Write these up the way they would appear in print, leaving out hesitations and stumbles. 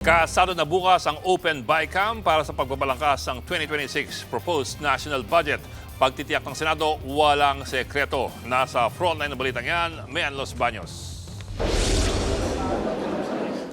Kasado na bukas ang Open BICAM para sa pagbabalangkas ng 2026 proposed national budget. Pagtitiyak ng Senado, walang sekreto. Nasa frontline ng balitang yan, Mean Los Baños.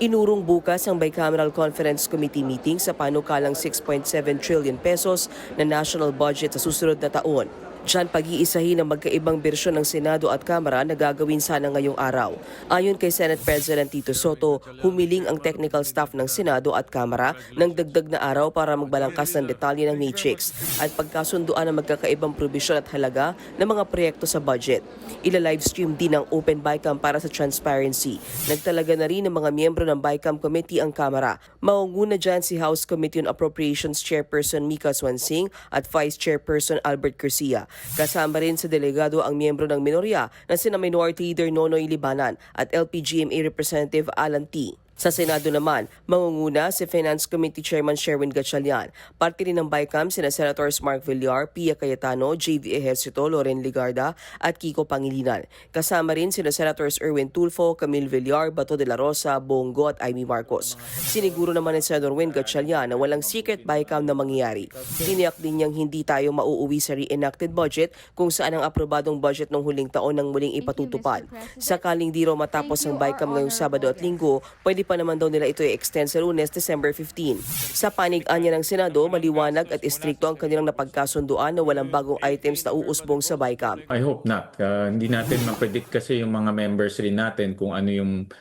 Inurong bukas ang Bicameral Conference Committee meeting sa panukalang 6.7 trillion pesos na national budget sa susunod na taon. Diyan pag-iisahin ang magkaibang bersyon ng Senado at Kamara na gagawin sana ngayong araw. Ayon kay Senate President Tito Soto, humiling ang technical staff ng Senado at Kamara ng dagdag na araw para magbalangkas ng detalye ng matrix at pagkasunduan ang magkakaibang probisyon at halaga ng mga proyekto sa budget. Ila-livestream din ang Open BICAM para sa transparency. Nagtalaga na rin ng mga miyembro ng BICAM Committee ang Kamara. Maunguna dyan si House Committee on Appropriations Chairperson Mika Swansing at Vice Chairperson Albert Curcia. Kasama rin sa delegado ang miyembro ng minorya na sina Minority Leader Nonoy Libanan at LPGMA Representative Alan T. Sa Senado naman, mangunguna si Finance Committee Chairman Sherwin Gatchalian. Parte rin ng BICAM sina Senators Mark Villar, Pia Cayetano, JV Ejercito, Loren Ligarda at Kiko Pangilinan. Kasama rin sina Senators Erwin Tulfo, Camille Villar, Bato de la Rosa, Bongo at Amy Marcos. Siniguro naman ni Senador Win Gatchalian na walang secret BICAM na mangyayari. Tiniyak din niyang hindi tayo mauuwi sa reenacted budget kung saan ang aprobadong budget ng huling taon ng muling ipatutupad. Sakaling di raw matapos ang BICAM ngayong Sabado at Linggo, pwede pa naman daw nila ito i-extend sa Lunes, December 15. Sa panig-anya ng Senado, maliwanag at istrikto ang kanilang napagkasunduan na walang bagong items na uusbong sa BICAM. I hope not. Hindi natin ma-predict kasi yung mga members rin natin kung ano yung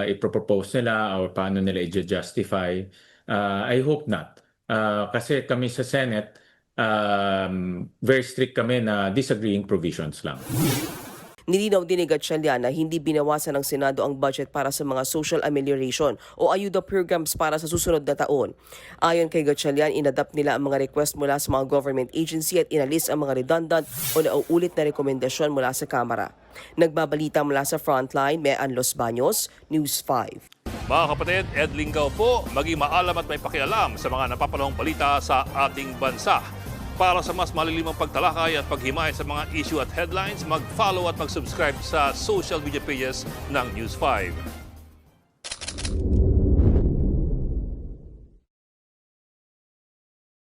ipropose nila o paano nila i-justify. I hope not. Kasi kami sa Senate, very strict kami na disagreeing provisions lang. Nilinaw din ni Gatchalian na hindi binawasan ng Senado ang budget para sa mga social amelioration o ayuda programs para sa susunod na taon. Ayon kay Gatchalian, inadapt nila ang mga request mula sa mga government agency at inalis ang mga redundant o nauulit na rekomendasyon mula sa Kamara. Nagbabalita mula sa Frontline, Mean Los Baños, News 5. Mga kapatid, Ed Lingaw po, maging maalam at may pakialam sa mga napapanahong balita sa ating bansa. Para sa mas malilimang pagtalakay at paghimay sa mga issue at headlines, mag-follow at mag-subscribe sa social media pages ng News 5.